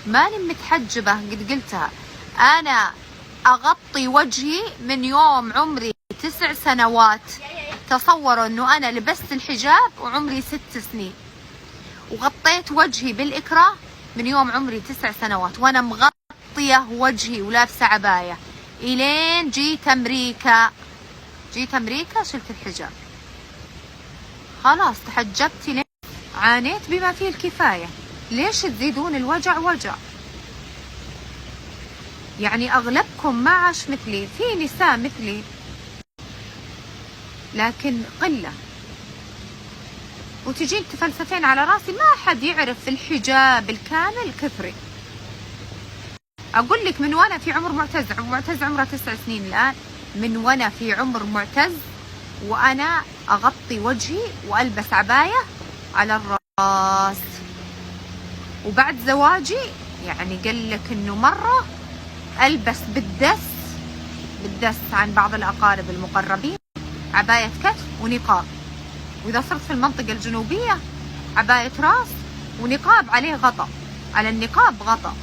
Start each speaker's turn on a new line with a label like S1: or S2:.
S1: ماني متحجبة، قد قلتها. أنا أغطي وجهي من يوم عمري 9 سنوات. تصوروا أنه أنا لبست الحجاب وعمري 6 سنين، وغطيت وجهي بالإكراه من يوم عمري 9 سنوات، وأنا مغطية وجهي ولابسة عباية إلين جيت أمريكا. جيت أمريكا شلت الحجاب، خلاص تحجبت لين عانيت بما فيه الكفاية. ليش تزيدون الوجع وجع؟ يعني أغلبكم ما عاش مثلي، في نساء مثلي لكن قلة، وتجين تفلسفين على راسي. ما حد يعرف الحجاب الكامل كثري. أقول لك من وأنا في عمر معتز عمره 9 سنين الآن، من وأنا في عمر معتز وأنا أغطي وجهي وألبس عباية على الراس. وبعد زواجي يعني قال لك إنه مرة ألبس بالدس عن بعض الأقارب المقربين عباية كتف ونقاب، وإذا صرت في المنطقة الجنوبية عباية راس ونقاب عليه غطا، على النقاب غطا.